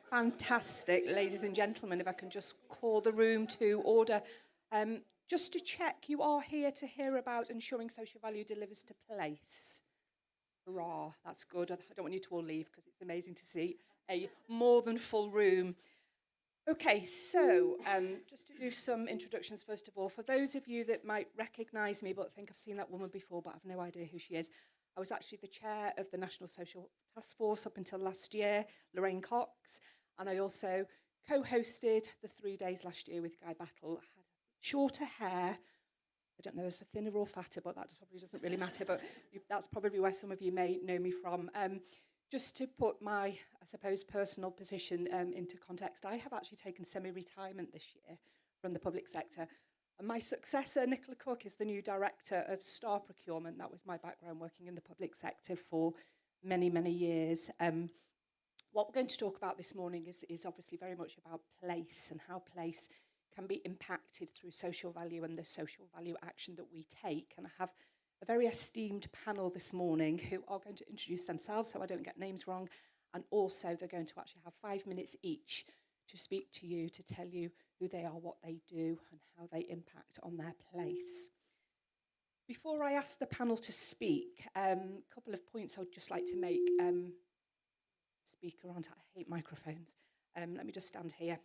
Fantastic, ladies and gentlemen, if I can just call the room to order. Just to check, you are here to hear about ensuring social value delivers to place. Hurrah, that's good. I don't want you to all leave because it's amazing to see a more than full room. Okay, so just to do some introductions first of all, for those of you that might recognise me but think I've seen that woman before but I've no idea who she is, I was actually the chair of the National Social Taskforce up until last year, Lorraine, and I also co-hosted the 3 days last year with Guy Battle. I had shorter hair. I don't know if it's thinner or fatter, but that probably doesn't really matter, but that's probably where some of you may know me from. Just to put my, I suppose, personal position into context, I have actually taken semi-retirement this year from the public sector. And my successor, Nicola Cook, is the new director of Star Procurement. That was my background working in the public sector for many, many years. What we're going to talk about this morning is obviously very much about place and how place can be impacted through social value and the social value action that we take. And I have a very esteemed panel this morning who are going to introduce themselves so I don't get names wrong. And also they're going to actually have 5 minutes each to speak to you, to tell you who they are, what they do, and how they impact on their place. Before I ask the panel to speak, a couple of points I would just like to make. Speak around, I hate microphones. Let me just stand here.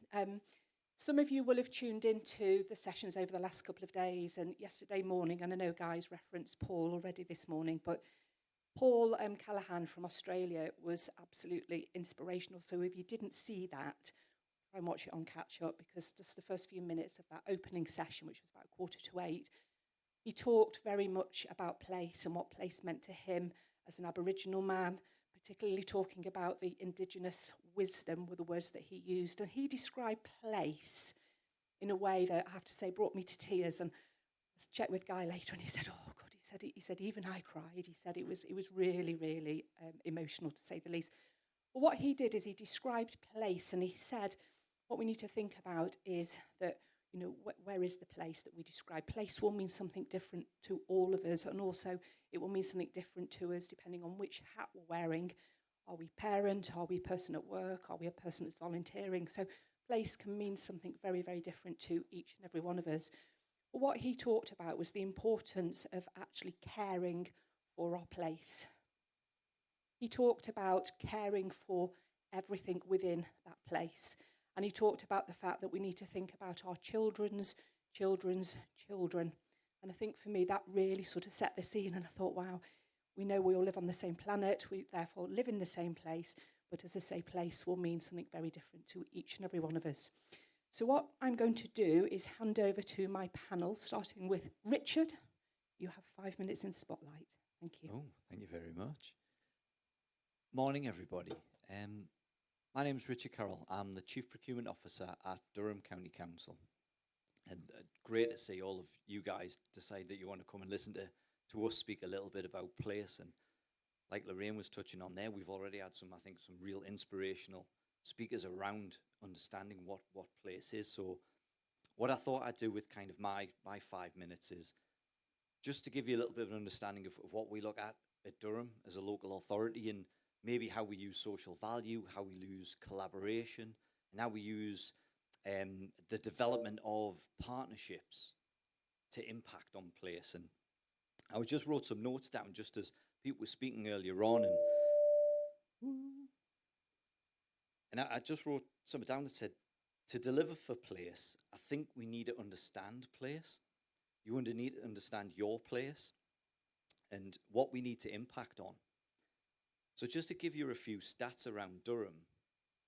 Some of you will have tuned into the sessions over the last couple of days and yesterday morning, and I know Guy's referenced Paul already this morning, but Paul Callaghan from Australia was absolutely inspirational. So if you didn't see that, try and watch it on catch up, because just the first few minutes of that opening session, which was about 7:45, he talked very much about place and what place meant to him as an Aboriginal man, particularly talking about the indigenous wisdom were the words that he used. And he described place in a way that I have to say brought me to tears. And I checked with Guy later and he said, oh God, he said, even I cried. He said it was really, really emotional to say the least. But what he did is he described place and he said, what we need to think about is that, you know, where is the place that we describe? Place will mean something different to all of us, and also it will mean something different to us depending on which hat we're wearing. Are we parent? Are we a person at work? Are we a person that's volunteering? So place can mean something very, very different to each and every one of us. But what he talked about was the importance of actually caring for our place. He talked about caring for everything within that place. And he talked about the fact that we need to think about our children's children. And I think for me, that really sort of set the scene. And I thought, wow, we know we all live on the same planet. We therefore live in the same place. But as I say, place will mean something very different to each and every one of us. So what I'm going to do is hand over to my panel, starting with Richard. You have 5 minutes in the spotlight. Thank you. Oh, thank you very much. Morning, everybody. My name is Richard Carroll. I'm the Chief Procurement Officer at Durham County Council. And great to see all of you guys decide that you want to come and listen to us speak a little bit about place. And like Lorraine was touching on there, we've already had some real inspirational speakers around understanding what place is. So what I thought I'd do with kind of my 5 minutes is just to give you a little bit of an understanding of what we look at Durham as a local authority, and maybe how we use social value, how we use collaboration, and how we use the development of partnerships to impact on place. And I just wrote some notes down just as people were speaking earlier on, and I just wrote something down that said, to deliver for place, I think we need to understand place. You need to understand your place and what we need to impact on. So just to give you a few stats around Durham,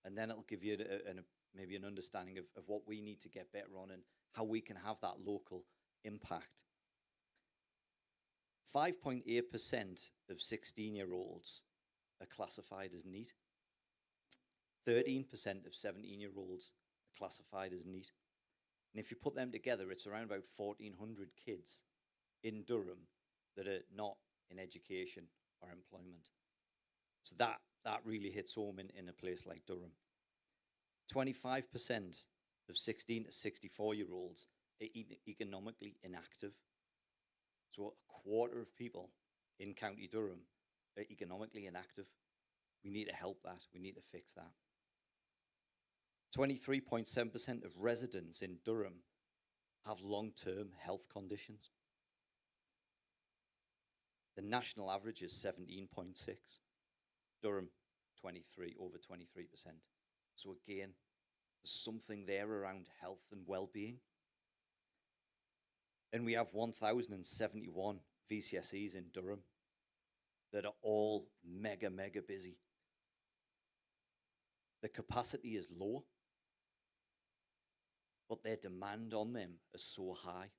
and then it'll give you maybe an understanding of what we need to get better on and how we can have that local impact. 5.8% of 16-year-olds are classified as neat. 13% of 17-year-olds are classified as neat. And if you put them together, it's around about 1,400 kids in Durham that are not in education or employment. So that really hits home in a place like Durham. 25% of 16 to 64-year-olds are economically inactive. So a quarter of people in County Durham are economically inactive. We need to help that. We need to fix that. 23.7% of residents in Durham have long-term health conditions. The national average is 17.6. Durham, 23, over 23%. So again, there's something there around health and well-being. And we have 1,071 VCSEs in Durham that are all mega busy. The capacity is low, but their demand on them is so high.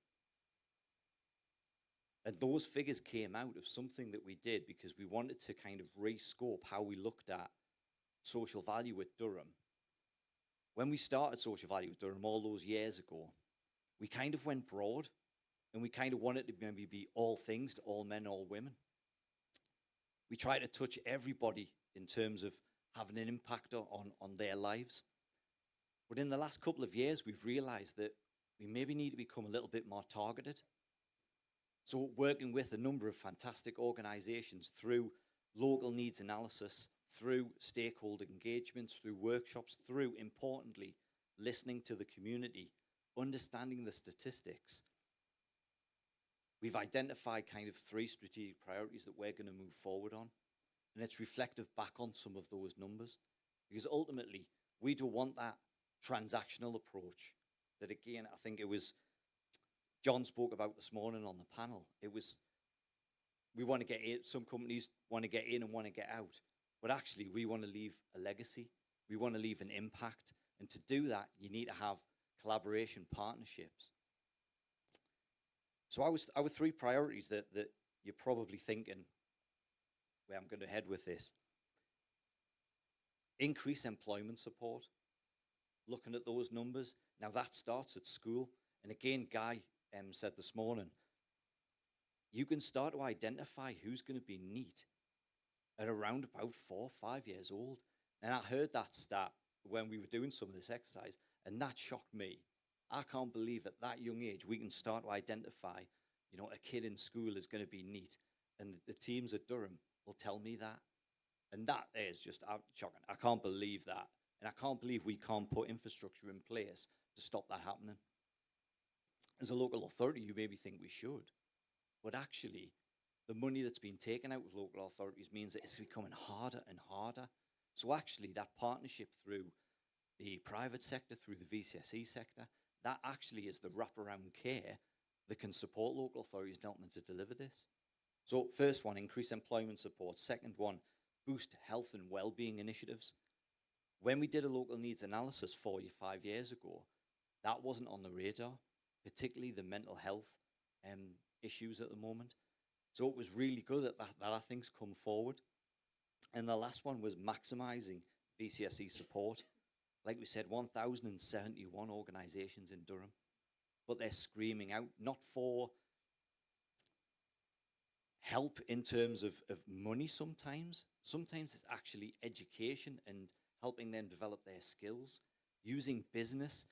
And those figures came out of something that we did because we wanted to kind of rescope how we looked at social value at Durham. When we started social value at Durham all those years ago, we kind of went broad and we kind of wanted to maybe be all things to all men, all women. We try to touch everybody in terms of having an impact on their lives. But in the last couple of years, we've realized that we maybe need to become a little bit more targeted. So working with a number of fantastic organizations through local needs analysis, through stakeholder engagements, through workshops, through, importantly, listening to the community, understanding the statistics, we've identified kind of 3 strategic priorities that we're going to move forward on. And it's reflective back on some of those numbers. Because ultimately, we don't want that transactional approach that, again, I think it was John spoke about this morning on the panel. It was, we want to get in, some companies want to get in and want to get out. But actually, we want to leave a legacy. We want to leave an impact. And to do that, you need to have collaboration partnerships. So our 3 priorities that you're probably thinking, where I'm going to head with this. Increase employment support. Looking at those numbers. Now that starts at school. And again, Guy said this morning, you can start to identify who's going to be neat at around about 4 or 5 years old. And I heard that stat when we were doing some of this exercise, and that shocked me. I can't believe at that young age we can start to identify, you know, a kid in school is going to be neat. And the teams at Durham will tell me that. And that is just shocking. I can't believe that. And I can't believe we can't put infrastructure in place to stop that happening. As a local authority, you maybe think we should. But actually, the money that's been taken out of local authorities means that it's becoming harder and harder. So actually, that partnership through the private sector, through the VCSE sector, that actually is the wraparound care that can support local authorities to deliver this. So first one, increase employment support. Second one, boost health and well-being initiatives. When we did a local needs analysis 4 or 5 years ago, that wasn't on the radar, particularly the mental health issues at the moment. So it was really good that I think's come forward. And the last one was maximising VCSE support. Like we said, 1,071 organisations in Durham, but they're screaming out, not for help in terms of money sometimes. Sometimes it's actually education and helping them develop their skills, using business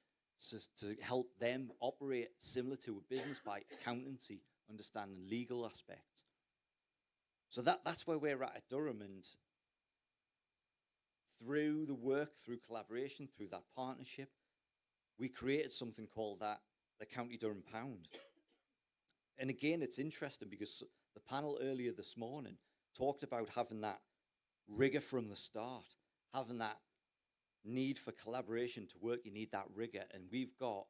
to help them operate similar to a business by accountancy, understanding legal aspects. So that's where we're at Durham, and through the work, through collaboration, through that partnership, we created something called the County Durham Pound. And again, it's interesting because the panel earlier this morning talked about having that rigor from the start, having that need for collaboration to work, you need that rigor. And we've got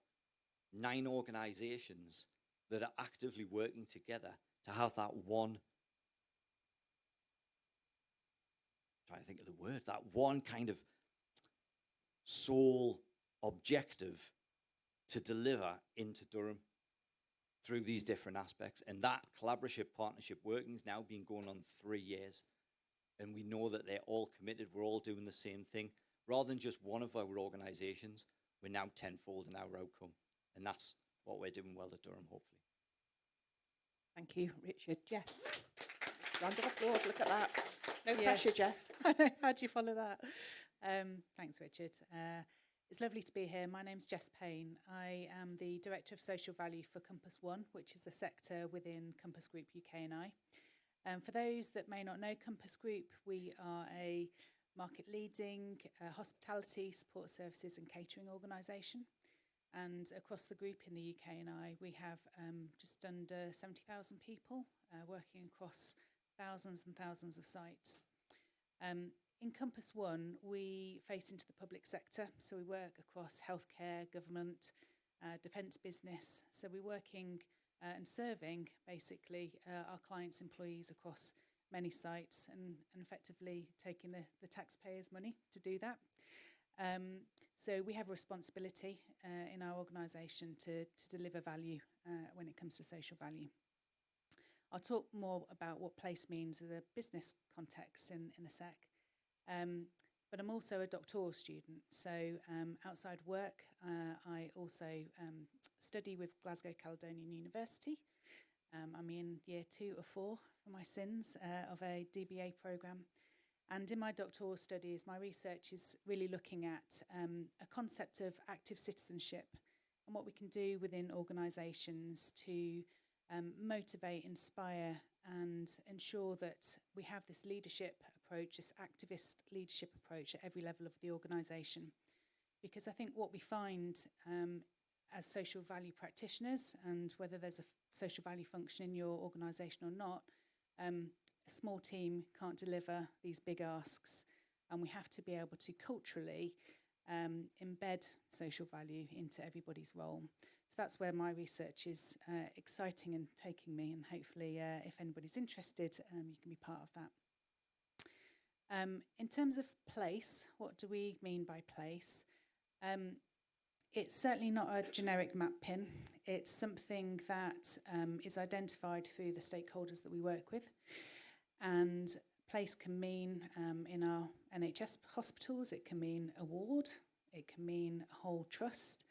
9 organisations that are actively working together to have that one, trying to think of the word, that one kind of sole objective to deliver into Durham through these different aspects. And that collaborative partnership working has now been going on 3 years. And we know that they're all committed. We're all doing the same thing. Rather than just one of our organisations, we're now tenfold in our outcome. And that's what we're doing well at Durham, hopefully. Thank you, Richard. Jess, round of applause, look at that. No pressure, Jess. How'd you follow that? Thanks, Richard. It's lovely to be here. My name's Jess Payne. I am the Director of Social Value for Compass One, which is a sector within Compass Group UK&I. For those that may not know Compass Group, we are a market-leading hospitality, support services and catering organisation. And across the group in the UK&I, we have just under 70,000 people working across thousands and thousands of sites. In Compass One, we face into the public sector, so we work across healthcare, government, defence business. So we're working and serving, basically, our clients' employees across many sites and effectively taking the taxpayers' money to do that. So we have a responsibility in our organisation to deliver value when it comes to social value. I'll talk more about what place means in a business context in a sec. But I'm also a doctoral student, so outside work I also study with Glasgow Caledonian University. I'm in year 2 or 4 for my sins of a DBA programme. And in my doctoral studies, my research is really looking at a concept of active citizenship and what we can do within organisations to motivate, inspire and ensure that we have this leadership approach, this activist leadership approach at every level of the organisation. Because I think what we find as social value practitioners, and whether there's a social value function in your organisation or not, a small team can't deliver these big asks, and we have to be able to culturally embed social value into everybody's role. So that's where my research is exciting and taking me, and hopefully if anybody's interested, you can be part of that. In terms of place, what do we mean by place? It's certainly not a generic map pin. It's something that is identified through the stakeholders that we work with. And place can mean, in our NHS hospitals, it can mean a ward, it can mean a whole trust.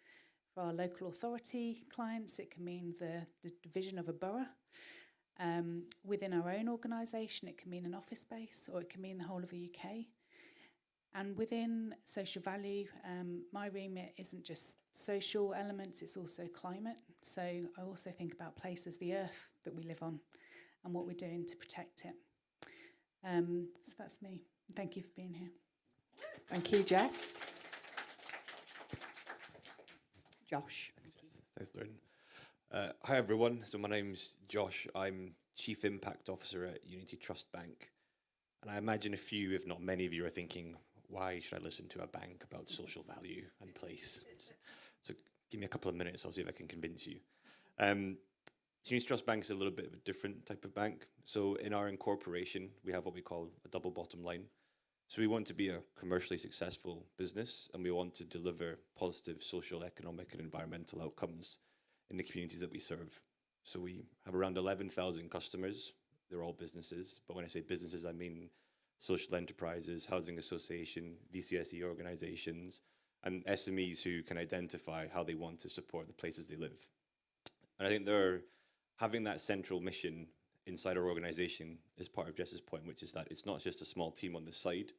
For our local authority clients, it can mean the division of a borough. Within our own organisation, it can mean an office space, or it can mean the whole of the UK. And within social value, my remit isn't just social elements, it's also climate. So I also think about place as the earth that we live on and what we're doing to protect it. So that's me. Thank you for being here. Thank you, Jess. Josh. Thanks, Lorraine. Hi, everyone. So my name's Josh. I'm Chief Impact Officer at Unity Trust Bank. And I imagine a few, if not many of you, are thinking, why should I listen to a bank about social value and place? So give me a couple of minutes, I'll see if I can convince you. Unity Trust Bank is a little bit of a different type of bank. So in our incorporation, we have what we call a double bottom line. So we want to be a commercially successful business, and we want to deliver positive social, economic and environmental outcomes in the communities that we serve. So we have around 11,000 customers. They're all businesses, but when I say businesses, I mean social enterprises, housing association, VCSE organisations, and SMEs who can identify how they want to support the places they live. And I think they're having that central mission inside our organisation is part of Jess's point, which is that it's not just a small team on the side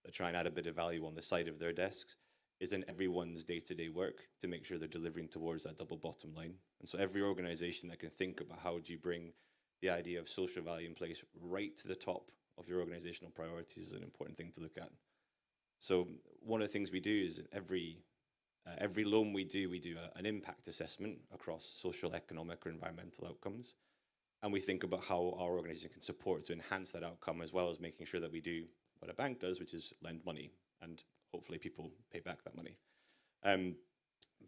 that try and add a bit of value on the side of their desks. It's in everyone's day-to-day work to make sure they're delivering towards that double bottom line. And so every organisation that can think about how do you bring the idea of social value in place right to the top of your organisational priorities is an important thing to look at. So one of the things we do is every loan we do an impact assessment across social, economic or environmental outcomes. And we think about how our organisation can support to enhance that outcome, as well as making sure that we do what a bank does, which is lend money, and hopefully people pay back that money.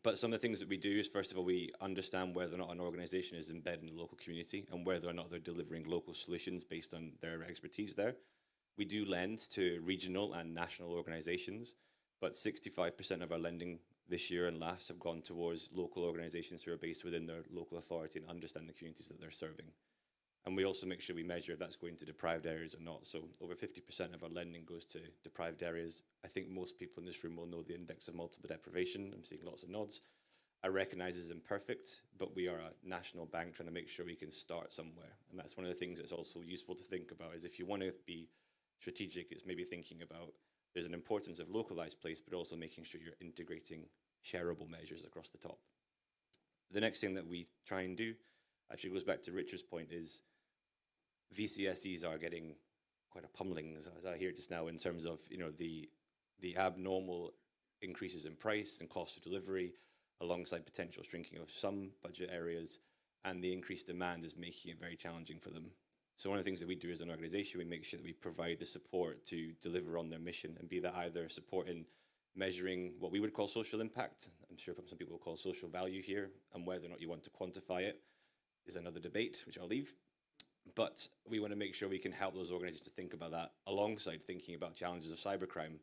But some of the things that we do is, first of all, we understand whether or not an organisation is embedded in the local community and whether or not they're delivering local solutions based on their expertise there. We do lend to regional and national organisations, but 65% of our lending this year and last have gone towards local organisations who are based within their local authority and understand the communities that they're serving. And we also make sure we measure if that's going to deprived areas or not. So over 50% of our lending goes to deprived areas. I think most people in this room will know the index of multiple deprivation. I'm seeing lots of nods. I recognise it's imperfect, but we are a national bank trying to make sure we can start somewhere. And that's one of the things that's also useful to think about, is if you want to be strategic, it's maybe thinking about there's an importance of localised place, but also making sure you're integrating shareable measures across the top. The next thing that we try and do actually goes back to Richard's point, is VCSEs are getting quite a pummeling, as I hear just now, in terms of, you know, the abnormal increases in price and cost of delivery, alongside potential shrinking of some budget areas, and the increased demand is making it very challenging for them. So one of the things that we do as an organisation, we make sure that we provide the support to deliver on their mission, and be that either support in measuring what we would call social impact, I'm sure some people will call social value here, and whether or not you want to quantify it is another debate, which I'll leave. But we want to make sure we can help those organisations to think about that, alongside thinking about challenges of cybercrime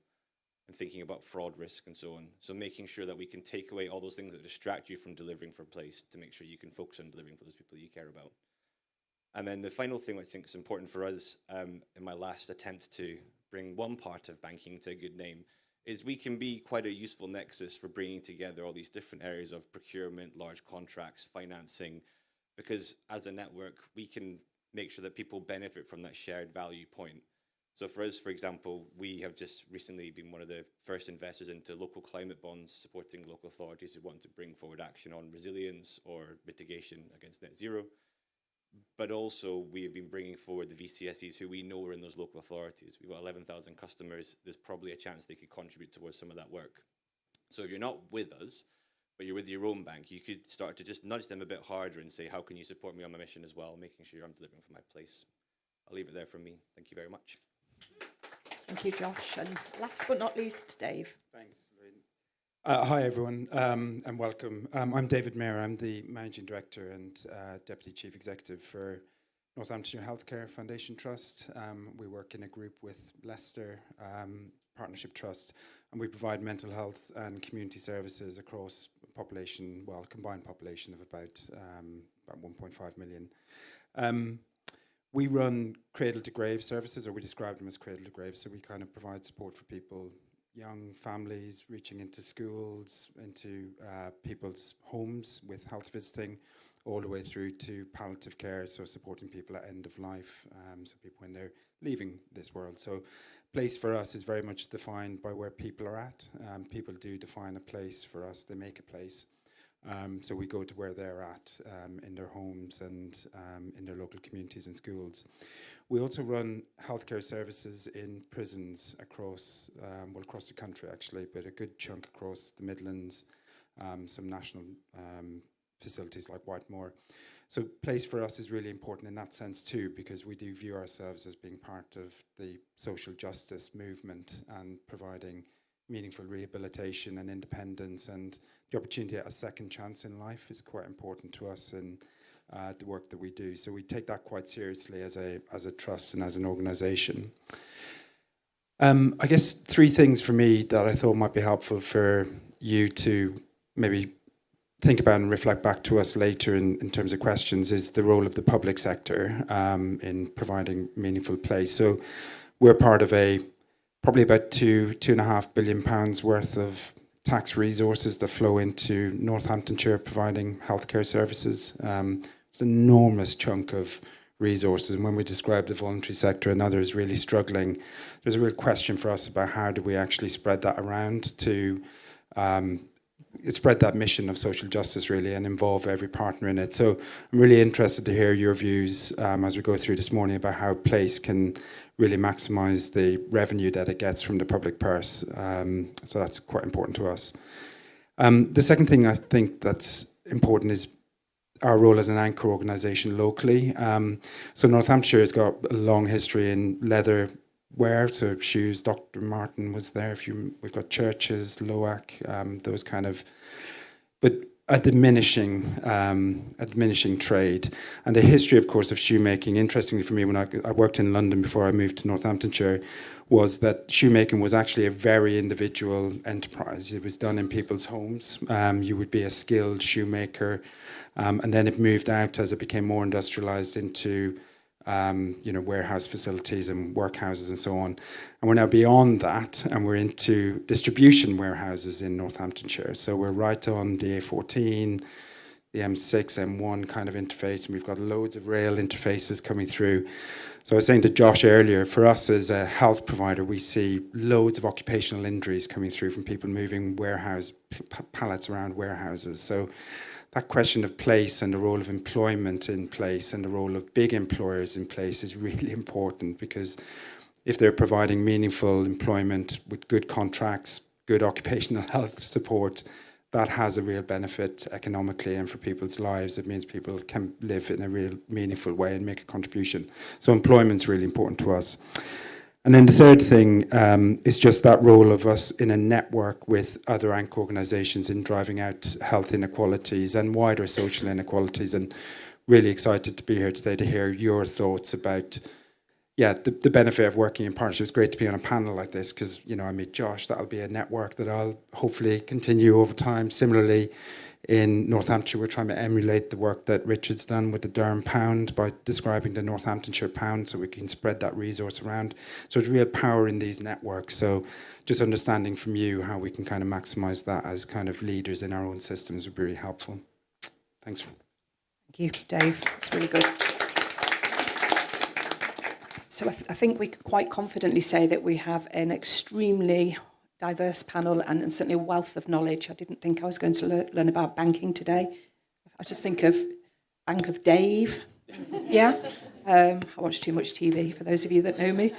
and thinking about fraud risk and so on. So making sure that we can take away all those things that distract you from delivering for a place, to make sure you can focus on delivering for those people you care about. And then the final thing I think is important for us, in my last attempt to bring one part of banking to a good name, is we can be quite a useful nexus for bringing together all these different areas of procurement, large contracts, financing, because as a network, we can make sure that people benefit from that shared value point. So for us, for example, we have just recently been one of the first investors into local climate bonds, supporting local authorities who want to bring forward action on resilience or mitigation against net zero. But also, we have been bringing forward the VCSEs who we know are in those local authorities. We've got 11,000 customers. There's probably a chance they could contribute towards some of that work. So if you're not with us, but you're with your own bank, you could start to just nudge them a bit harder and say, how can you support me on my mission as well, making sure I'm delivering for my place. I'll leave it there from me. Thank you very much. Thank you, Josh. And last but not least, Dave. Thanks, Lorraine. Hi, everyone, and welcome. I'm David Maher. I'm the Managing Director and Deputy Chief Executive for Northamptonshire Healthcare Foundation Trust. We work in a group with Leicester Partnership Trust, and we provide mental health and community services across a population, well, combined population of about 1.5 million. We run cradle-to-grave services, or we describe them as cradle-to-grave, so we kind of provide support for people, young families reaching into schools, into people's homes with health visiting, all the way through to palliative care, so supporting people at end of life, so people when they're leaving this world. So place for us is very much defined by where people are at. People do define a place for us, they make a place. So we go to where they're at in their homes and in their local communities and schools. We also run healthcare services in prisons across, across the country actually, but a good chunk across the Midlands, some national facilities like Whitemoor. So place for us is really important in that sense too, because we do view ourselves as being part of the social justice movement and providing meaningful rehabilitation and independence, and the opportunity at a second chance in life is quite important to us in the work that we do. So we take that quite seriously as a trust and as an organisation. I guess three things for me that I thought might be helpful for you to maybe think about and reflect back to us later in terms of questions is the role of the public sector in providing meaningful place. So we're part of probably about £2.5 billion worth of tax resources that flow into Northamptonshire providing healthcare services. It's an enormous chunk of resources, and when we describe the voluntary sector and others really struggling, there's a real question for us about how do we actually spread that around to spread that mission of social justice really and involve every partner in it. So I'm really interested to hear your views as we go through this morning about how Place can really maximise the revenue that it gets from the public purse. So that's quite important to us. The second thing I think that's important is our role as an anchor organisation locally. So Northamptonshire has got a long history in leather wear, so shoes. Dr. Martin was there. We've got churches, LOAC, those kind of, but a diminishing trade, and a history, of course, of shoemaking. Interestingly for me, when I worked in London before I moved to Northamptonshire, was that shoemaking was actually a very individual enterprise. It was done in people's homes. You would be a skilled shoemaker, and then it moved out as it became more industrialised into warehouse facilities and workhouses and so on. And we're now beyond that, and we're into distribution warehouses in Northamptonshire. So we're right on the A14, the M6, M1 kind of interface, and we've got loads of rail interfaces coming through. So I was saying to Josh earlier, for us as a health provider, we see loads of occupational injuries coming through from people moving pallets around warehouses. So that question of place and the role of employment in place and the role of big employers in place is really important, because if they're providing meaningful employment with good contracts, good occupational health support, that has a real benefit economically and for people's lives. It means people can live in a real meaningful way and make a contribution. So employment's really important to us. And then the third thing is just that role of us in a network with other ANC organisations in driving out health inequalities and wider social inequalities. And really excited to be here today to hear your thoughts about the benefit of working in partnership. It's great to be on a panel like this because, you know, I meet Josh. That'll be a network that I'll hopefully continue over time. Similarly, in Northamptonshire, we're trying to emulate the work that Richard's done with the Durham pound by describing the Northamptonshire pound so we can spread that resource around. So there's real power in these networks. So just understanding from you how we can kind of maximise that as kind of leaders in our own systems would be really helpful. Thanks. Thank you, Dave. It's really good. So I think we could quite confidently say that we have an extremely diverse panel and certainly a wealth of knowledge. I didn't think I was going to learn about banking today. I just think of Bank of Dave. Yeah. I watch too much TV, for those of you that know me.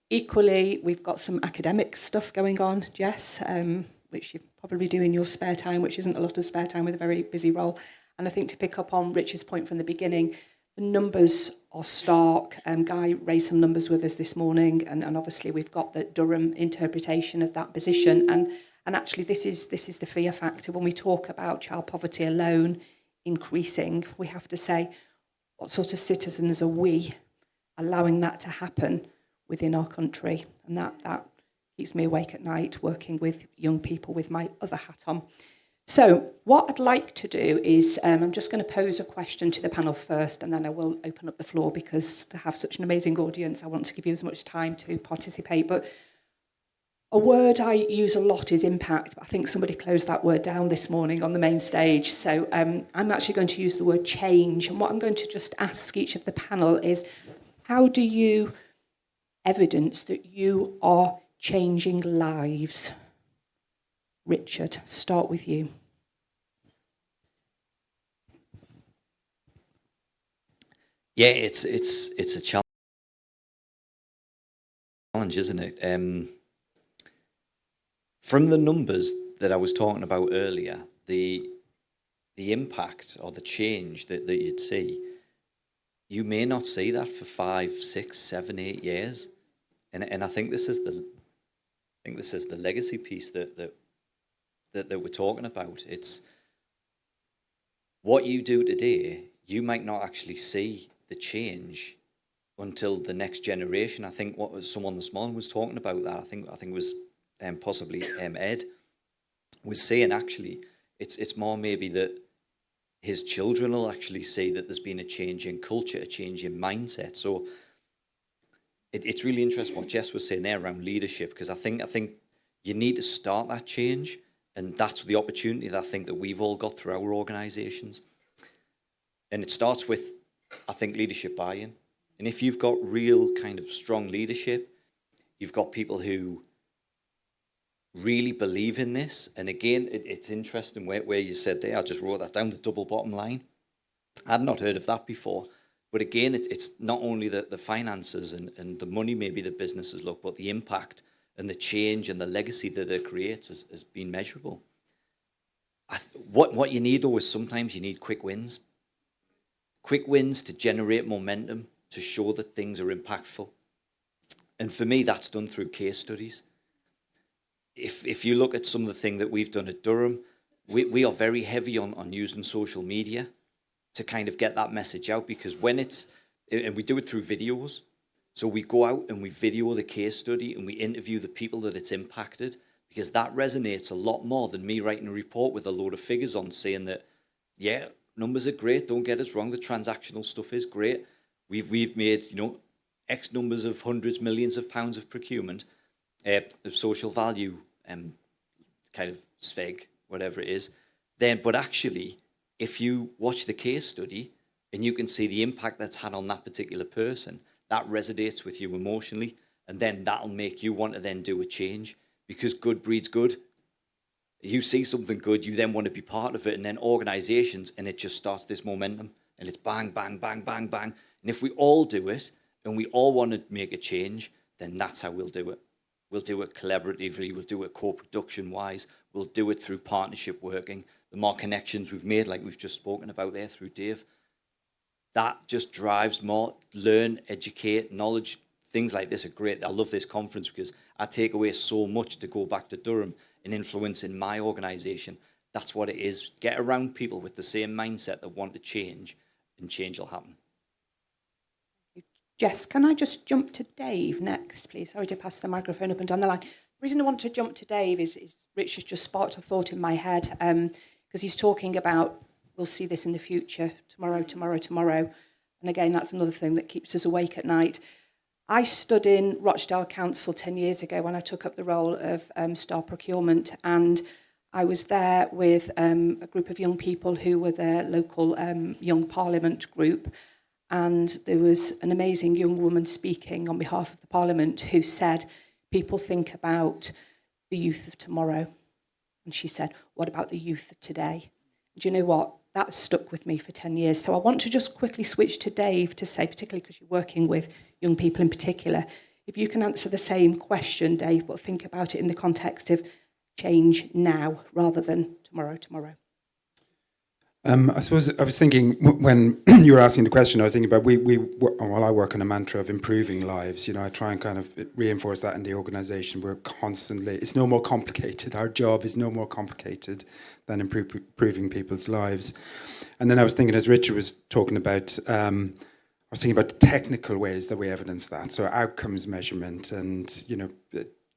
Equally, we've got some academic stuff going on, Jess, which you probably do in your spare time, which isn't a lot of spare time with a very busy role. And I think to pick up on Richard's point from the beginning, the numbers are stark. Guy raised some numbers with us this morning, and obviously we've got the Durham interpretation of that position. And actually this is the fear factor. When we talk about child poverty alone increasing, we have to say, what sort of citizens are we allowing that to happen within our country? And that keeps me awake at night, working with young people with my other hat on. So what I'd like to do is I'm just going to pose a question to the panel first, and then I will open up the floor, because to have such an amazing audience, I want to give you as much time to participate. But a word I use a lot is impact. I think somebody closed that word down this morning on the main stage. So I'm actually going to use the word change. And what I'm going to just ask each of the panel is, how do you evidence that you are changing lives? Richard, start with you. Yeah, it's a challenge, isn't it? From the numbers that I was talking about earlier, the impact or the change that you'd see, you may not see that for 5, 6, 7, 8 years, and I think this is the legacy piece that we're talking about. It's what you do today, you might not actually see the change until the next generation. I think what someone this morning was talking about that, I think it was possibly Ed, was saying actually it's more maybe that his children will actually see that there's been a change in culture, a change in mindset. So it's really interesting what Jess was saying there around leadership, because I think you need to start that change. And that's the opportunity that I think that we've all got through our organisations. And it starts with, I think, leadership buy-in. And if you've got real kind of strong leadership, you've got people who really believe in this. And again, it's interesting where you said there, I just wrote that down, the double bottom line. I'd not heard of that before. But again, it's not only the finances and the money maybe that businesses look, but the impact and the change and the legacy that it creates has been measurable. What you need, though, is sometimes you need quick wins. Quick wins to generate momentum, to show that things are impactful. And for me, that's done through case studies. If you look at some of the things that we've done at Durham, we are very heavy on using social media to kind of get that message out, because and we do it through videos. So we go out and we video the case study and we interview the people that it's impacted, because that resonates a lot more than me writing a report with a load of figures on saying that, yeah, numbers are great, don't get us wrong, the transactional stuff is great. We've made, X numbers of hundreds, millions of pounds of procurement, of social value, kind of SVEG, whatever it is. But actually, if you watch the case study and you can see the impact that's had on that particular person, that resonates with you emotionally, and then that'll make you want to then do a change, because good breeds good. You see something good, you then want to be part of it, and then organisations, and it just starts this momentum, and it's bang, bang, bang, bang, bang. And if we all do it, and we all want to make a change, then that's how we'll do it. We'll do it collaboratively, we'll do it co-production wise, we'll do it through partnership working. The more connections we've made, like we've just spoken about there through Dave, that just drives more learn, educate, knowledge. Things like this are great. I love this conference because I take away so much to go back to Durham and influence in my organisation. That's what it is. Get around people with the same mindset that want to change, and change will happen. Jess, can I just jump to Dave next, please? Sorry to pass the microphone up and down the line. The reason I want to jump to Dave is Rich has just sparked a thought in my head, because he's talking about, we'll see this in the future, tomorrow. And again, that's another thing that keeps us awake at night. I stood in Rochdale Council 10 years ago when I took up the role of Star Procurement, and I was there with a group of young people who were their local young parliament group, and there was an amazing young woman speaking on behalf of the parliament who said, people think about the youth of tomorrow. And she said, what about the youth of today? Do you know what? That stuck with me for 10 years. So I want to just quickly switch to Dave to say, particularly because you're working with young people in particular, if you can answer the same question, Dave, but think about it in the context of change now rather than tomorrow. I suppose I was thinking when you were asking the question, I was thinking about I work on a mantra of improving lives. You know, I try and kind of reinforce that in the organisation. We're constantly, it's no more complicated. Our job is no more complicated than improving people's lives. And then I was thinking, as Richard was talking about, I was thinking about the technical ways that we evidence that. So outcomes measurement and, you know,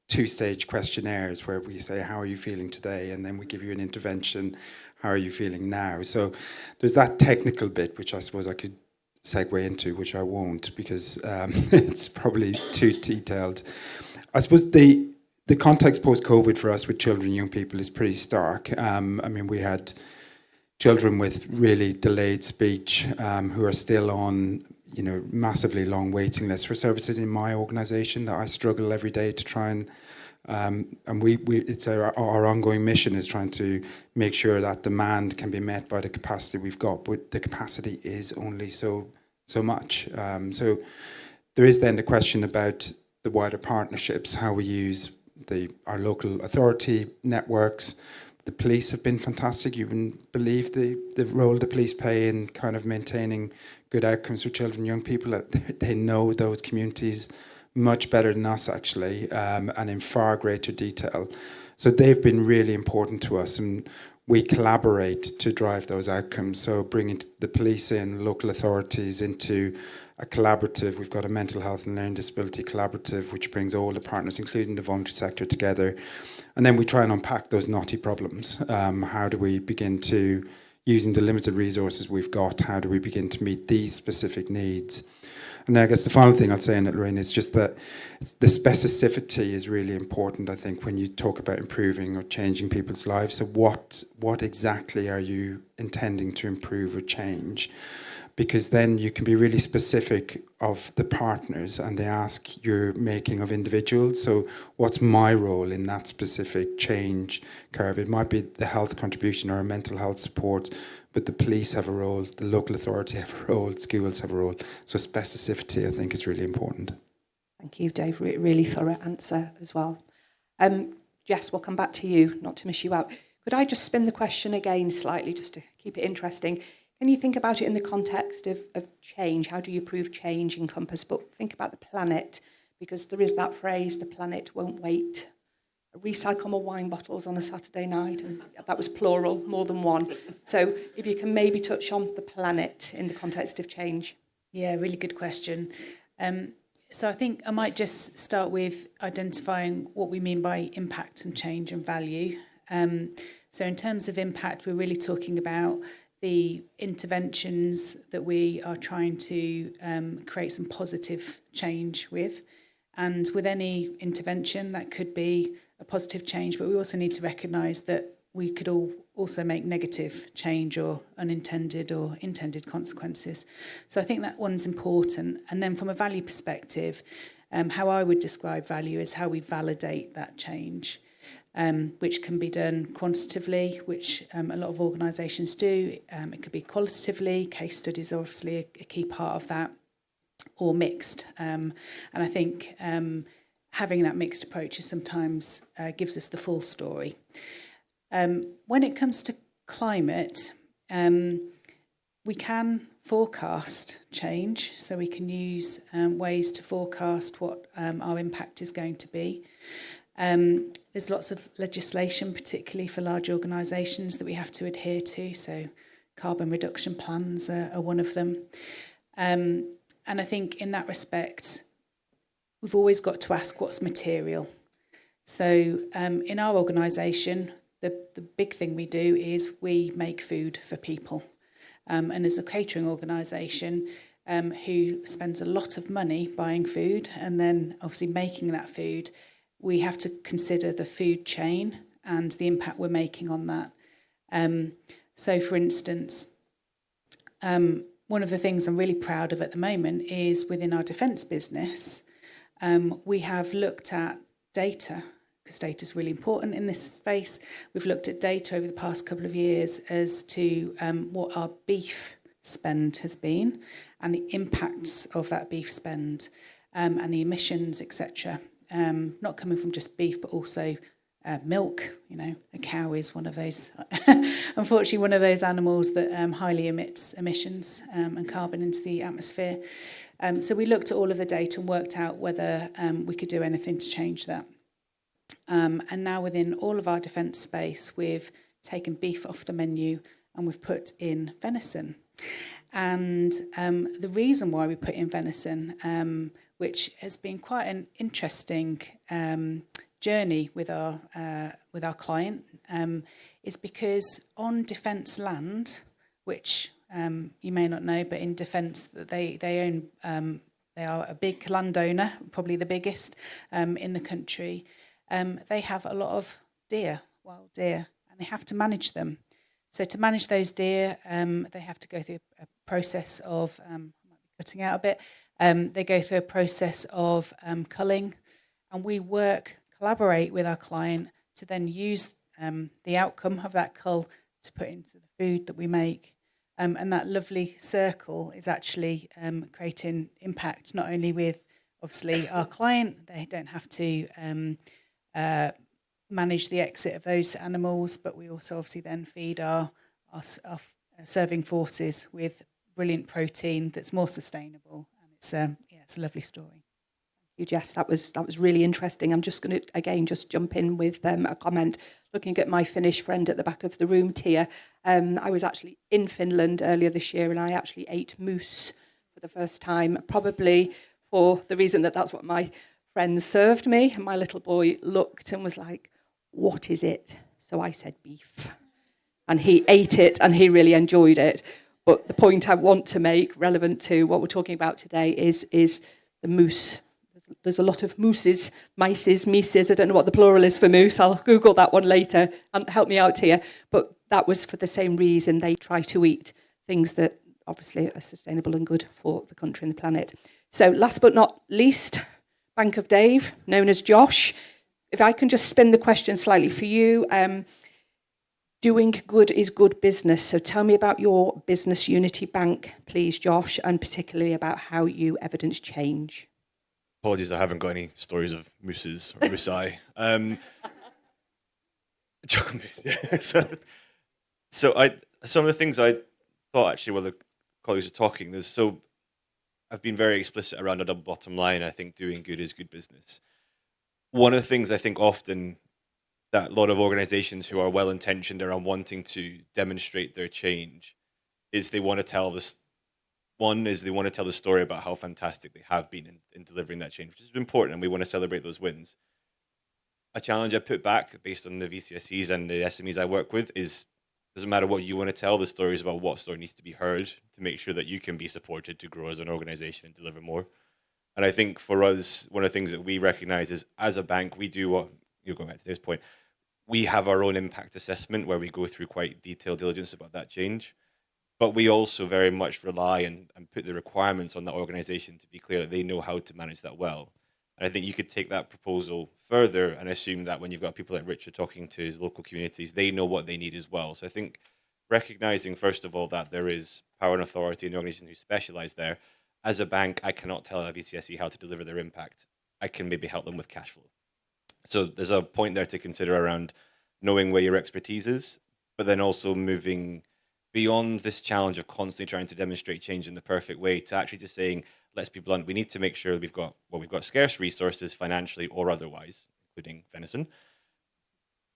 two-stage questionnaires where we say, how are you feeling today? And then we give you an intervention. How are you feeling now? So there's that technical bit, which I suppose I could segue into, which I won't because it's probably too detailed. I suppose the context post-COVID for us with children and young people is pretty stark. I mean, we had children with really delayed speech who are still on, you know, massively long waiting lists for services in my organisation that I struggle every day to try and it's our ongoing mission is trying to make sure that demand can be met by the capacity we've got, but the capacity is only so much. So there is then the question about the wider partnerships, how we use our local authority networks. The police have been fantastic. You wouldn't believe the role the police play in kind of maintaining good outcomes for children and young people. They know those communities much better than us, actually, and in far greater detail. So they've been really important to us, and we collaborate to drive those outcomes. So bringing the police in, local authorities into a collaborative. We've got a mental health and learning disability collaborative, which brings all the partners, including the voluntary sector, together. And then we try and unpack those knotty problems. How do we begin to, using the limited resources we've got, how do we begin to meet these specific needs? And I guess the final thing I'd say in it, Lorraine, is just that the specificity is really important, I think, when you talk about improving or changing people's lives. So what exactly are you intending to improve or change? Because then you can be really specific of the partners and they ask your making of individuals. So what's my role in that specific change curve? It might be the health contribution or a mental health support, but the police have a role, the local authority have a role, schools have a role. So specificity, I think, is really important. Thank you, Dave. Really thorough answer as well. Jess, we'll come back to you, not to miss you out. Could I just spin the question again slightly, just to keep it interesting? Can you think about it in the context of change? How do you prove change in Compass? But think about the planet, because there is that phrase, the planet won't wait. Recycle more wine bottles on a Saturday night, and that was plural, more than one. So if you can maybe touch on the planet in the context of change. Yeah, really good question. So I think I might just start with identifying what we mean by impact and change and value. So in terms of impact, we're really talking about the interventions that we are trying to create some positive change with. And with any intervention, that could be a positive change, but we also need to recognise that we could also make negative change or unintended or intended consequences. So I think that one's important. And then from a value perspective, how I would describe value is how we validate that change, which can be done quantitatively, which a lot of organisations do. It could be qualitatively. Case studies are obviously a key part of that. or mixed. And I think having that mixed approach is sometimes gives us the full story. When it comes to climate, we can forecast change, so we can use ways to forecast what our impact is going to be. There's lots of legislation, particularly for large organisations, that we have to adhere to, so carbon reduction plans are one of them. And I think in that respect, we've always got to ask what's material. So in our organisation, the big thing we do is we make food for people. And as a catering organisation who spends a lot of money buying food and then obviously making that food, we have to consider the food chain and the impact we're making on that. So for instance, one of the things I'm really proud of at the moment is within our defence business, we have looked at data, because data is really important in this space. We've looked at data over the past couple of years as to what our beef spend has been and the impacts of that beef spend and the emissions, etc. Not coming from just beef, but also milk. You know, a cow is one of those, unfortunately, one of those animals that highly emits emissions and carbon into the atmosphere. So we looked at all of the data and worked out whether we could do anything to change that. And now within all of our defence space, we've taken beef off the menu and we've put in venison. And the reason why we put in venison, which has been quite an interesting journey with our client, is because on defence land, which you may not know, but in defence they own, they are a big landowner, probably the biggest in the country. They have a lot of deer, wild deer, and they have to manage them. So to manage those deer, they have to go through a process of, I might be cutting out a bit, they go through a process of culling, and we collaborate with our client to then use the outcome of that cull to put into the food that we make. And that lovely circle is actually creating impact, not only with, obviously, our client, they don't have to manage the exit of those animals, but we also obviously then feed our serving forces with brilliant protein that's more sustainable. And it's a lovely story. Thank you, Jess. That was really interesting. I'm just going to again just jump in with a comment. Looking at my Finnish friend at the back of the room, Tia. I was actually in Finland earlier this year, and I actually ate moose for the first time, probably for the reason that that's what my friend served me. And my little boy looked and was like, "What is it?" So I said beef. And he ate it and he really enjoyed it. But the point I want to make, relevant to what we're talking about today, is the moose. There's a lot of mooses, mices. I don't know what the plural is for moose. I'll Google that one later and help me out here. But that was for the same reason. They try to eat things that obviously are sustainable and good for the country and the planet. So last but not least, Bank of Dave, known as Josh. If I can just spin the question slightly for you. Doing good is good business. So tell me about your business Unity Bank, please, Josh, and particularly about how you evidence change. Apologies, I haven't got any stories of mooses or moosei. So some of the things I thought actually while the colleagues were talking, I've been very explicit around a double bottom line. I think doing good is good business. One of the things I think often that a lot of organizations who are well-intentioned around wanting to demonstrate their change is they want to tell this. One is they want to tell the story about how fantastic they have been in delivering that change, which is important, and we want to celebrate those wins. A challenge I put back based on the VCSEs and the SMEs I work with is, doesn't matter what you want to tell, the story is about what story needs to be heard to make sure that you can be supported to grow as an organization and deliver more. And I think for us, one of the things that we recognize is as a bank, we do what, you're going back to this point, we have our own impact assessment where we go through quite detailed diligence about that change. But we also very much rely and put the requirements on that organization to be clear that they know how to manage that well. And I think you could take that proposal further and assume that when you've got people like Richard talking to his local communities, they know what they need as well. So I think recognizing, first of all, that there is power and authority in the organization who specialize there, as a bank, I cannot tell a VCSE how to deliver their impact. I can maybe help them with cash flow. So there's a point there to consider around knowing where your expertise is, but then also moving beyond this challenge of constantly trying to demonstrate change in the perfect way to actually just saying, let's be blunt, we need to make sure we've got scarce resources financially or otherwise, including venison.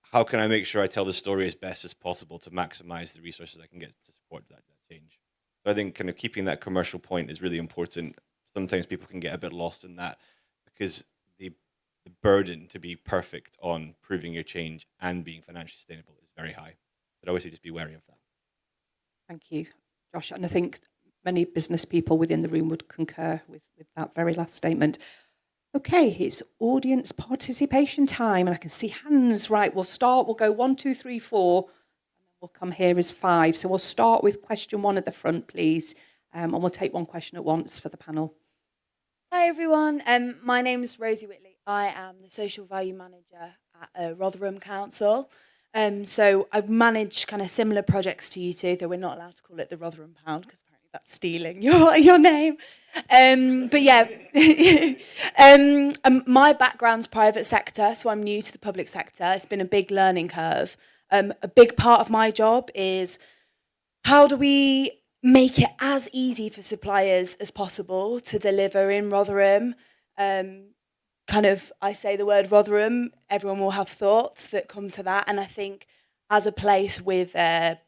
How can I make sure I tell the story as best as possible to maximize the resources I can get to support that change? So I think kind of keeping that commercial point is really important. Sometimes people can get a bit lost in that because the burden to be perfect on proving your change and being financially sustainable is very high. But I always say just be wary of that. Thank you, Josh. And I think many business people within the room would concur with that very last statement. Okay, it's audience participation time, and I can see hands. Right, we'll start. We'll go 1, 2, 3, 4, and then we'll come here as 5. So we'll start with question 1 at the front, please, and we'll take one question at once for the panel. Hi everyone, my name is Rosie Whitley. I am the Social Value Manager at Rotherham Council. So I've managed kind of similar projects to you two, though we're not allowed to call it the Rotherham Pound because apparently that's stealing your name. But yeah, my background's private sector, so I'm new to the public sector. It's been a big learning curve. A big part of my job is how do we make it as easy for suppliers as possible to deliver in Rotherham. I say the word Rotherham, everyone will have thoughts that come to that. And I think as a place with a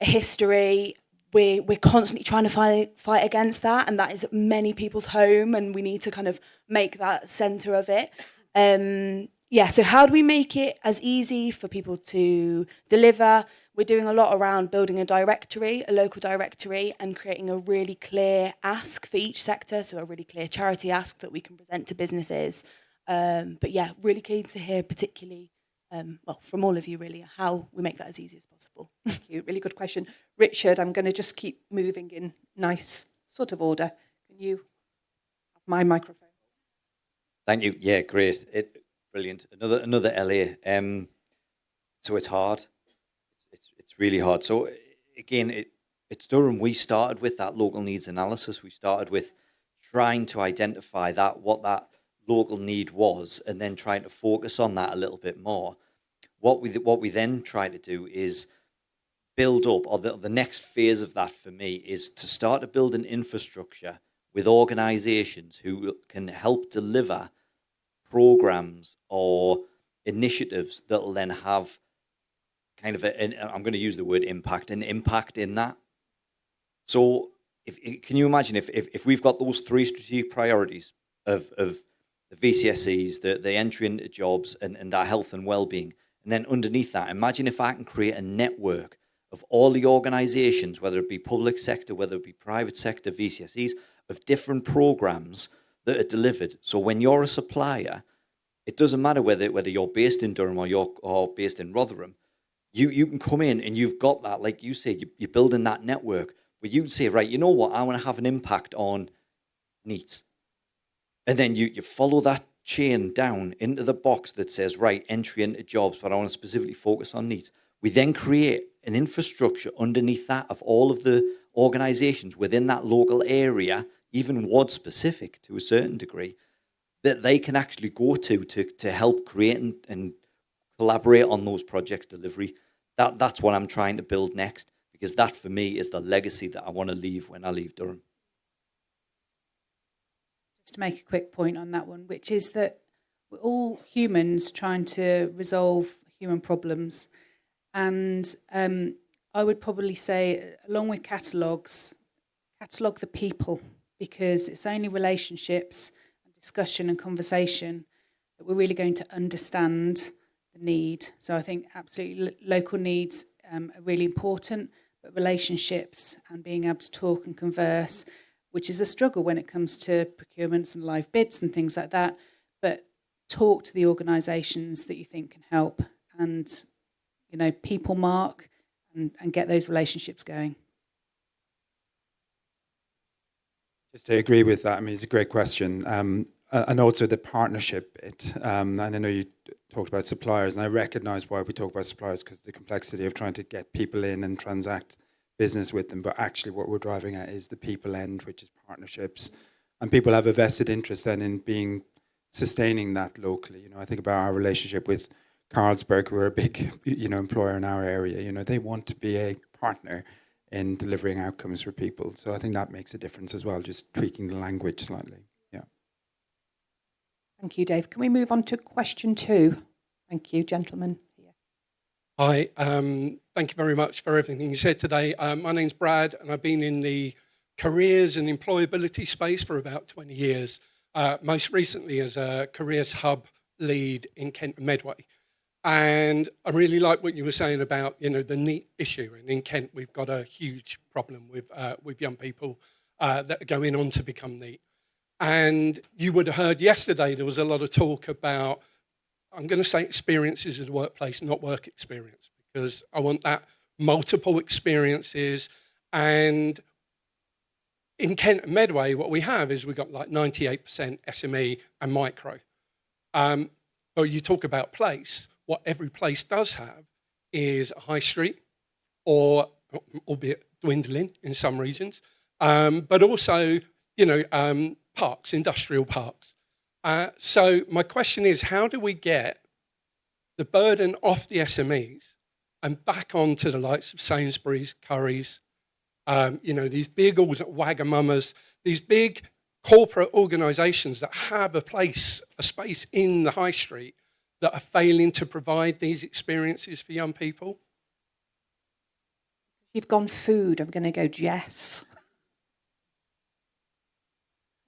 history, we're constantly trying to fight against that. And that is many people's home, and we need to kind of make that centre of it. So how do we make it as easy for people to deliver? We're doing a lot around building a directory, a local directory, and creating a really clear ask for each sector, so a really clear charity ask that we can present to businesses. Really keen to hear particularly, from all of you really, how we make that as easy as possible. Thank you. Really good question. Richard, I'm going to just keep moving in nice sort of order. Can you have my microphone? Thank you. Yeah, great. Brilliant. Another LA. So it's hard. It's really hard. So again, it's Durham. We started with that local needs analysis. We started with trying to identify what that local need was, and then trying to focus on that a little bit more. What we then try to do is build up, or the next phase of that for me is to start to build an infrastructure with organisations who can help deliver programs or initiatives that will then have kind of I'm going to use the word impact, an impact in that. So can you imagine if we've got those 3 strategic priorities of the VCSEs, the entry into jobs and our health and wellbeing, and then underneath that, imagine if I can create a network of all the organisations, whether it be public sector, whether it be private sector, VCSEs, of different programs that are delivered. So when you're a supplier, it doesn't matter whether you're based in Durham or based in Rotherham. You can come in and you've got that, like you say, you're building that network where you can say, right, you know what, I want to have an impact on needs. And then you follow that chain down into the box that says, right, entry into jobs, but I want to specifically focus on needs. We then create an infrastructure underneath that of all of the organisations within that local area, even ward specific to a certain degree, that they can actually go to help create and collaborate on those projects delivery. That's what I'm trying to build next, because that for me is the legacy that I want to leave when I leave Durham. Just to make a quick point on that one, which is that we're all humans trying to resolve human problems. And I would probably say, along with catalogue the people, because it's only relationships and discussion and conversation that we're really going to understand the need. So I think absolutely local needs are really important, but relationships and being able to talk and converse, which is a struggle when it comes to procurements and live bids and things like that, but talk to the organisations that you think can help and, people mark and get those relationships going. Just to agree with that, I mean, it's a great question. And also the partnership bit. And I know you talked about suppliers, and I recognise why we talk about suppliers, because the complexity of trying to get people in and transact business with them, but actually what we're driving at is the people end, which is partnerships. And people have a vested interest then in sustaining that locally. You know, I think about our relationship with Carlsberg, who are a big, employer in our area. You know, they want to be a partner in delivering outcomes for people. So I think that makes a difference as well, just tweaking the language slightly. Yeah. Thank you, Dave. Can we move on to question 2? Thank you, gentlemen. Hi, thank you very much for everything you said today. My name's Brad, and I've been in the careers and employability space for about 20 years, most recently as a careers hub lead in Kent and Medway. And I really like what you were saying about, the NEET issue. And in Kent, we've got a huge problem with young people that are going on to become NEET. And you would have heard yesterday there was a lot of talk about, I'm going to say experiences of the workplace, not work experience, because I want that multiple experiences. And in Kent and Medway, what we have is we've got like 98% SME and micro. But you talk about place, what every place does have is a high street, or albeit dwindling in some regions, but also, parks, industrial parks. So my question is, how do we get the burden off the SMEs and back onto the likes of Sainsbury's, Currys, these big Wagamamas, these big corporate organisations that have a space in the high street that are failing to provide these experiences for young people? You've gone food. I'm going to go Jess.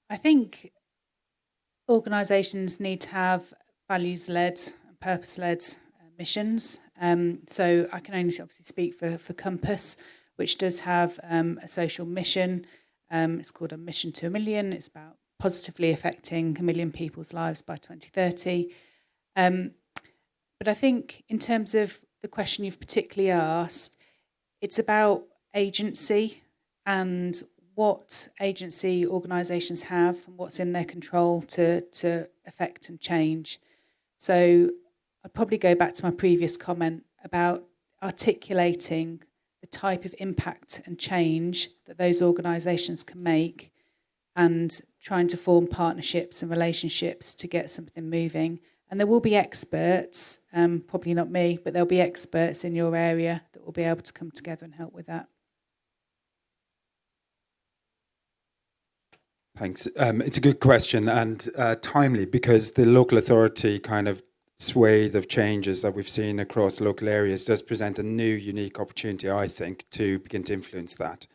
I think organisations need to have values-led, purpose-led missions. So I can only obviously speak for Compass, which does have a social mission. It's called A Mission to a Million. It's about positively affecting 1 million people's lives by 2030. But I think in terms of the question you've particularly asked, it's about agency and what agency organisations have and what's in their control to affect and change. So I'd probably go back to my previous comment about articulating the type of impact and change that those organisations can make and trying to form partnerships and relationships to get something moving. And there will be experts, probably not me, but there'll be experts in your area that will be able to come together and help with that. Thanks. It's a good question and timely, because the local authority kind of swathe of changes that we've seen across local areas does present a new, unique opportunity, I think, to begin to influence that.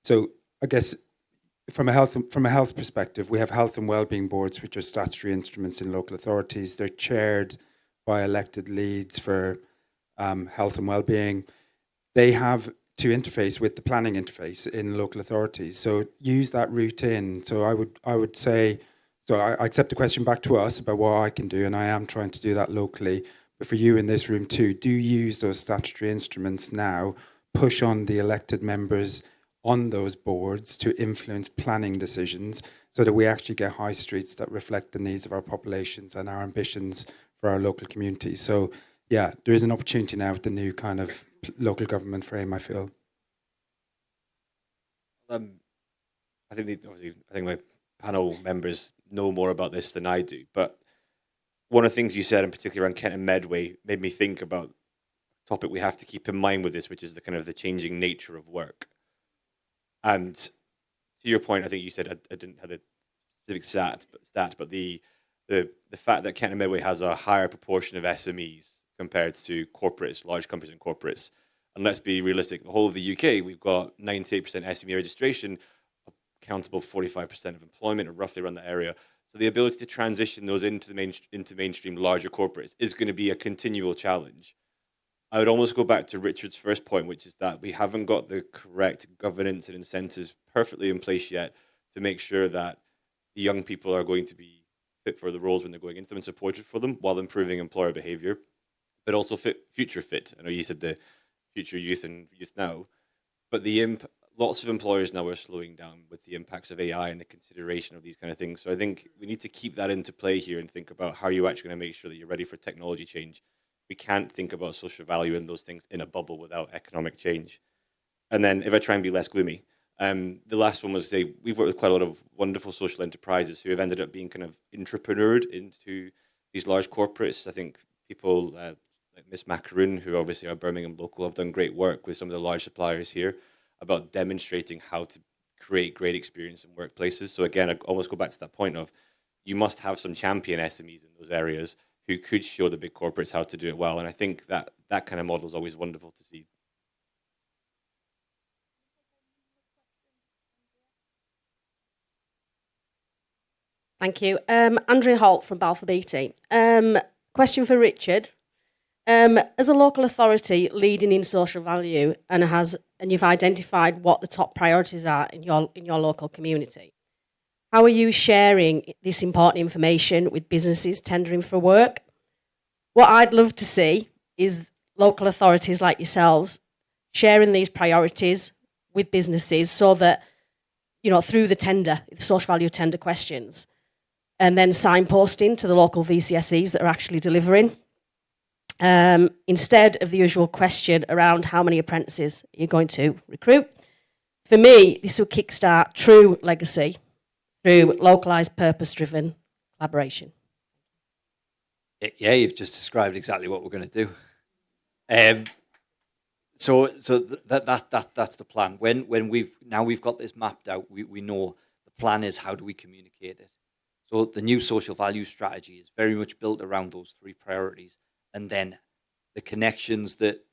So I guess from a health perspective, we have health and wellbeing boards, which are statutory instruments in local authorities. They're chaired by elected leads for health and wellbeing. They have to interface with the planning interface in local authorities. So use that route in. So I would say, so I accept the question back to us about what I can do, and I am trying to do that locally. But for you in this room too, do use those statutory instruments now, push on the elected members on those boards to influence planning decisions so that we actually get high streets that reflect the needs of our populations and our ambitions for our local communities. So yeah, there is an opportunity now with the new kind of local government frame, I feel. I think my panel members know more about this than I do, but one of the things you said in particular around Kent and Medway made me think about a topic we have to keep in mind with this, which is the kind of the changing nature of work. And to your point, I think you said I didn't have a specific stat, but the fact that Kent and Medway has a higher proportion of SMEs compared to corporates, large companies and corporates. And let's be realistic, the whole of the UK, we've got 98% SME registration, accountable for 45% of employment, or roughly around that area. So the ability to transition those into mainstream larger corporates is going to be a continual challenge. I would almost go back to Richard's first point, which is that we haven't got the correct governance and incentives perfectly in place yet to make sure that the young people are going to be fit for the roles when they're going into them and supported for them while improving employer behaviour, but also future fit. I know you said the future youth and youth now, but lots of employers now are slowing down with the impacts of AI and the consideration of these kind of things. So I think we need to keep that into play here and think about how you're actually going to make sure that you're ready for technology change. We can't think about social value and those things in a bubble without economic change. And then if I try and be less gloomy, the last one was we've worked with quite a lot of wonderful social enterprises who have ended up being kind of entrepreneured into these large corporates. I think people like Miss Macaroon, who obviously are Birmingham local, have done great work with some of the large suppliers here about demonstrating how to create great experience in workplaces. So again, I almost go back to that point of you must have some champion SMEs in those areas who could show the big corporates how to do it well. And I think that that kind of model is always wonderful to see. Thank you. Andrea Holt from Balfour Beatty. Question for Richard. As a local authority leading in social value and you've identified what the top priorities are in your local community, how are you sharing this important information with businesses tendering for work? What I'd love to see is local authorities like yourselves sharing these priorities with businesses so that, through the tender, the social value tender questions, and then signposting to the local VCSEs that are actually delivering, instead of the usual question around how many apprentices you're going to recruit. For me, this will kickstart true legacy through localised, purpose-driven collaboration. Yeah, you've just described exactly what we're going to do. So that's the plan. When we've got this mapped out, we know the plan is how do we communicate it. So the new social value strategy is very much built around those three priorities, and then the connections that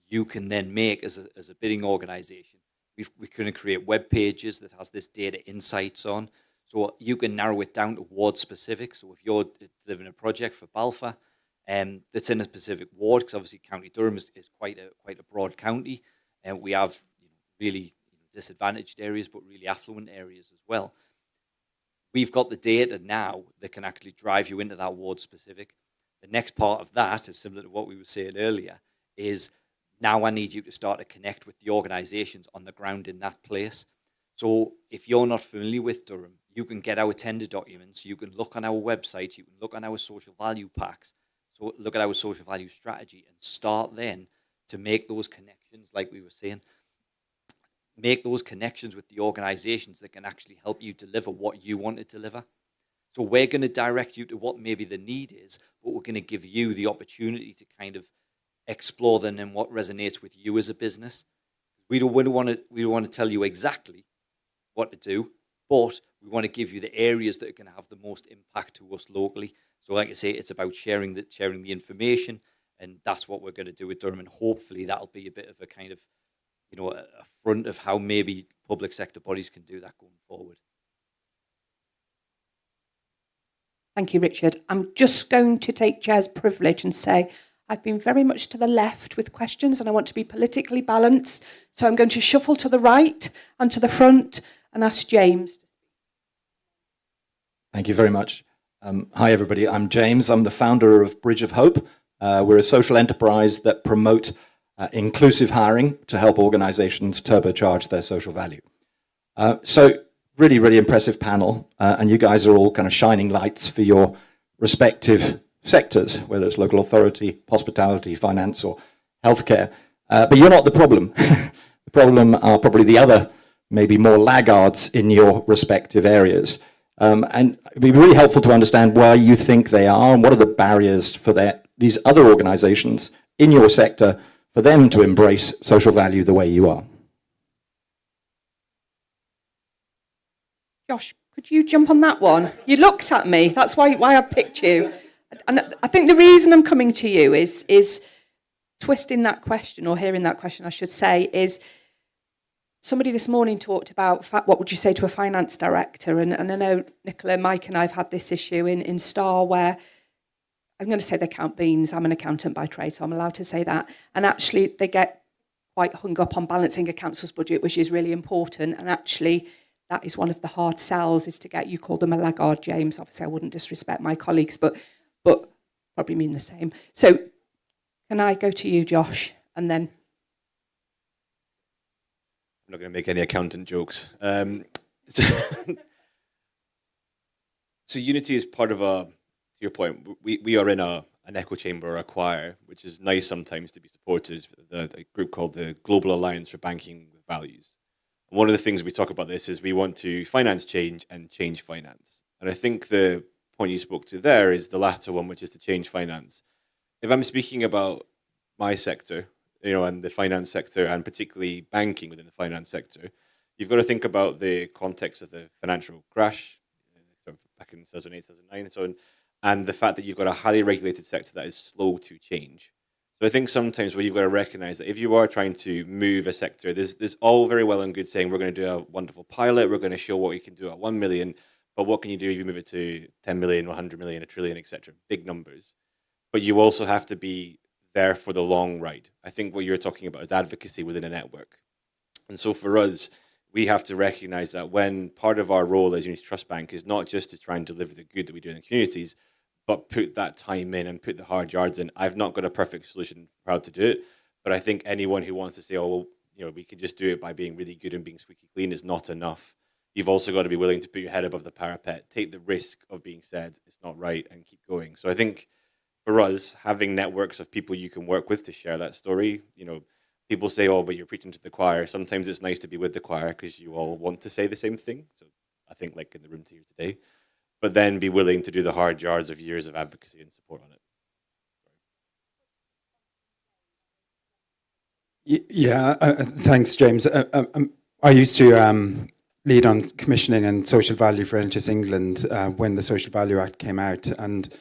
you can then make as a bidding organisation. We're going to create web pages that has this data insights on, so you can narrow it down to ward specific. So if you're delivering a project for Balfour, that's in a specific ward, because obviously County Durham is quite a broad county, and we have really disadvantaged areas, but really affluent areas as well. We've got the data now that can actually drive you into that ward specific. The next part of that is similar to what we were saying earlier, is now I need you to start to connect with the organisations on the ground in that place. So if you're not familiar with Durham, you can get our tender documents, you can look on our website, you can look on our social value packs, so look at our social value strategy and start then to make those connections, like we were saying. Make those connections with the organisations that can actually help you deliver what you want to deliver. So we're going to direct you to what maybe the need is, but we're going to give you the opportunity to kind of explore them and what resonates with you as a business. We don't want to tell you exactly what to do, but we want to give you the areas that are going to have the most impact to us locally. So like I say, it's about sharing the information, and that's what we're going to do with Durham, and hopefully that'll be a bit of a kind of a front of how maybe public sector bodies can do that going forward. Thank you, Richard. I'm just going to take Chair's privilege and say I've been very much to the left with questions and I want to be politically balanced. So I'm going to shuffle to the right and to the front and ask James. Thank you very much. Hi, everybody. I'm James. I'm the founder of Bridge of Hope. We're a social enterprise that promote inclusive hiring to help organizations turbocharge their social value. So really, really impressive panel. And you guys are all kind of shining lights for your respective sectors, whether it's local authority, hospitality, finance, or healthcare. But you're not the problem. The problem are probably the other, maybe more laggards in your respective areas. And it'd be really helpful to understand why you think they are and what are the barriers for these other organizations in your sector for them to embrace social value the way you are. Josh, could you jump on that one? You looked at me. That's why I picked you. And I think the reason I'm coming to you is twisting that question, or hearing that question, I should say, is somebody this morning talked about what would you say to a finance director? And I know Nicola, Mike and I have had this issue in Star where I'm going to say they count beans. I'm an accountant by trade, so I'm allowed to say that. And actually, they get quite hung up on balancing a council's budget, which is really important. And actually, that is one of the hard sells, is to get, you call them a laggard, James. Obviously, I wouldn't disrespect my colleagues, but probably mean the same. So can I go to you, Josh, and then... I'm not going to make any accountant jokes. So Unity is part of to your point, we are in a an echo chamber or a choir, which is nice sometimes to be supported. A group called the Global Alliance for Banking with Values. And one of the things we talk about this is we want to finance change and change finance. And I think the point you spoke to there is the latter one, which is to change finance. If I'm speaking about my sector, and the finance sector, and particularly banking within the finance sector, you've got to think about the context of the financial crash back in 2008, 2009, and so on, and the fact that you've got a highly regulated sector that is slow to change. So I think sometimes what you've got to recognize that if you are trying to move a sector, there's all very well and good saying we're going to do a wonderful pilot, we're going to show what we can do at 1 million, but what can you do if you move it to 10 million, 100 million, a trillion, etc. Big numbers. But you also have to be there for the long ride. I think what you're talking about is advocacy within a network. And so for us, we have to recognize that when part of our role as Unity Trust Bank is not just to try and deliver the good that we do in the communities, but put that time in and put the hard yards in. I've not got a perfect solution for how to do it, but I think anyone who wants to say, oh, well, we could just do it by being really good and being squeaky clean is not enough. You've also got to be willing to put your head above the parapet, take the risk of being said it's not right, and keep going. So I think for us, having networks of people you can work with to share that story, people say, oh, but you're preaching to the choir. Sometimes it's nice to be with the choir because you all want to say the same thing. So I think like in the room here today, but then be willing to do the hard yards of years of advocacy and support on it. Yeah, thanks, James. I used to lead on commissioning and social value for NHS England when the Social Value Act came out, and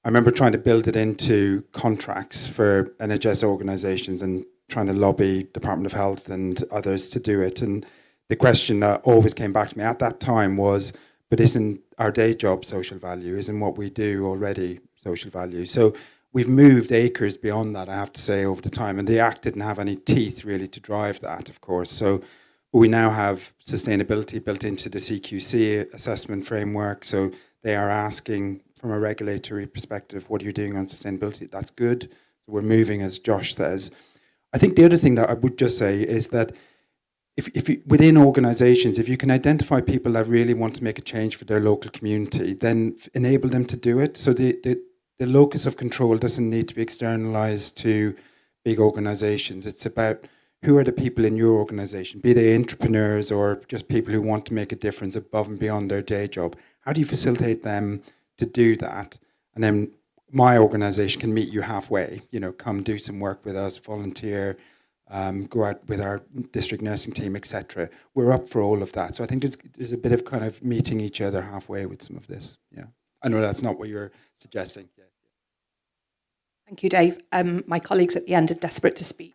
I remember trying to build it into contracts for NHS organisations and trying to lobby Department of Health and others to do it. And the question that always came back to me at that time was, but isn't our day job social value? Isn't what we do already social value? So we've moved acres beyond that, I have to say, over the time. And the Act didn't have any teeth really to drive that, of course. So we now have sustainability built into the CQC assessment framework. So they are asking from a regulatory perspective, what are you doing on sustainability? That's good. So we're moving, as Josh says. I think the other thing that I would just say is that if you, within organisations, if you can identify people that really want to make a change for their local community, then enable them to do it. So the locus of control doesn't need to be externalised to big organisations. It's about who are the people in your organisation, be they entrepreneurs or just people who want to make a difference above and beyond their day job. How do you facilitate them to do that? And then my organisation can meet you halfway, come do some work with us, volunteer, go out with our district nursing team, etc. We're up for all of that. So I think there's a bit of kind of meeting each other halfway with some of this. Yeah, I know that's not what you're suggesting. Yeah. Thank you, Dave. My colleagues at the end are desperate to speak.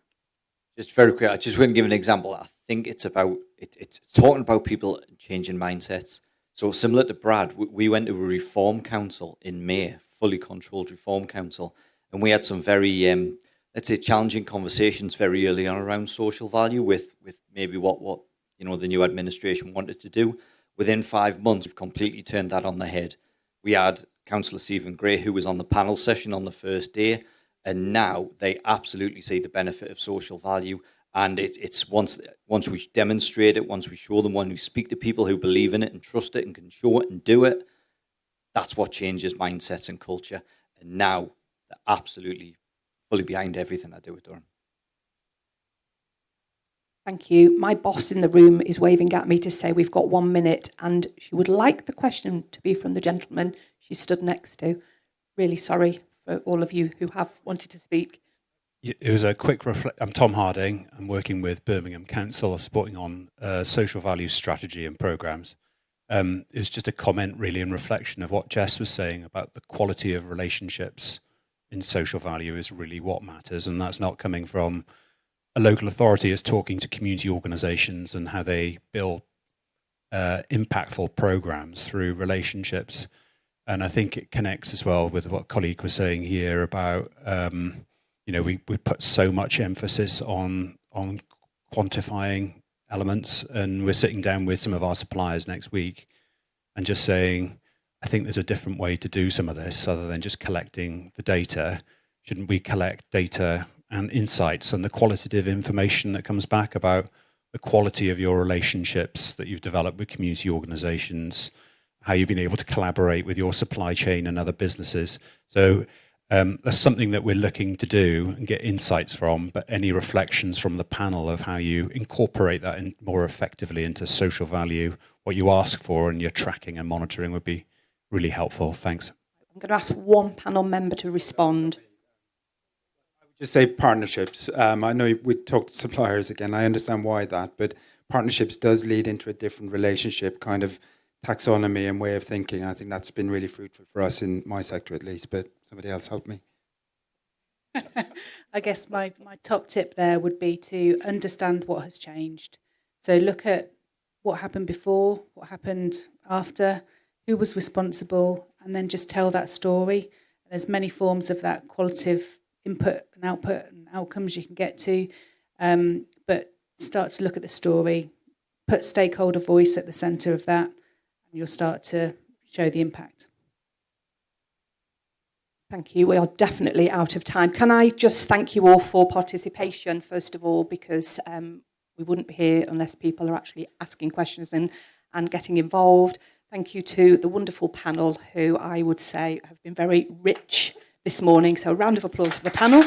Just very quick, I just want to give an example. I think it's about it's talking about people changing mindsets. So similar to Brad, we went to a reform council in May, fully controlled reform council, and we had some very, let's say, challenging conversations very early on around social value with maybe what the new administration wanted to do. Within 5 months, we've completely turned that on the head. We had Councillor Stephen Gray, who was on the panel session on the first day, and now they absolutely see the benefit of social value. And it's once we demonstrate it, once we show them, when we speak to people who believe in it and trust it and can show it and do it, that's what changes mindsets and culture. And now they're absolutely fully behind everything I do at Durham. Thank you. My boss in the room is waving at me to say we've got 1 minute, and she would like the question to be from the gentleman she stood next to. Really sorry for all of you who have wanted to speak. It was a quick I'm Tom Harding. I'm working with Birmingham Council, supporting on social value strategy and programmes. It was just a comment really in reflection of what Jess was saying about the quality of relationships in social value is really what matters, and that's not coming from a local authority. It's talking to community organisations and how they build impactful programmes through relationships. And I think it connects as well with what a colleague was saying here about we put so much emphasis on quantifying elements, and we're sitting down with some of our suppliers next week and just saying, I think there's a different way to do some of this other than just collecting the data. Shouldn't we collect data and insights and the qualitative information that comes back about the quality of your relationships that you've developed with community organisations, how you've been able to collaborate with your supply chain and other businesses? So That's something that we're looking to do and get insights from, but any reflections from the panel of how you incorporate that in more effectively into social value, what you ask for and your tracking and monitoring would be really helpful. Thanks. I'm going to ask one panel member to respond. Just say partnerships. I know we talked suppliers again. I understand why that, but partnerships does lead into a different relationship, kind of taxonomy and way of thinking. I think that's been really fruitful for us in my sector at least, but somebody else help me. I guess my top tip there would be to understand what has changed. So look at what happened before, what happened after, who was responsible, and then just tell that story. There's many forms of that qualitative input and outcomes you can get to, but start to look at the story, put stakeholder voice at the centre of that, and you'll start to show the impact. Thank you. We are definitely out of time. Can I just thank you all for participation, first of all, because we wouldn't be here unless people are actually asking questions and getting involved. Thank you to the wonderful panel who I would say have been very rich this morning. So a round of applause for the panel.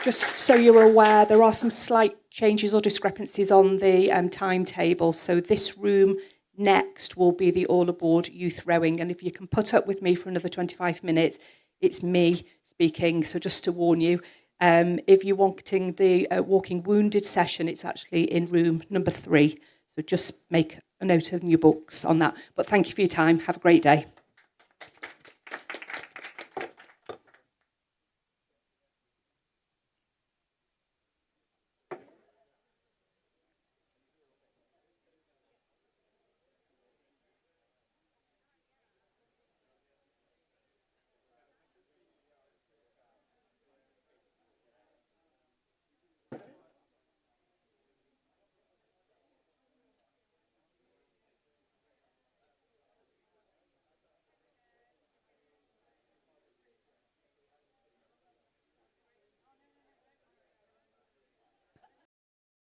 Just so you're aware, there are some slight changes or discrepancies on the timetable. So this room next will be the all aboard youth rowing. And if you can put up with me for another 25 minutes, it's me speaking. So just to warn you, if you're wanting the walking wounded session, it's actually in room number 3. So just make a note in your books on that. But thank you for your time. Have a great day.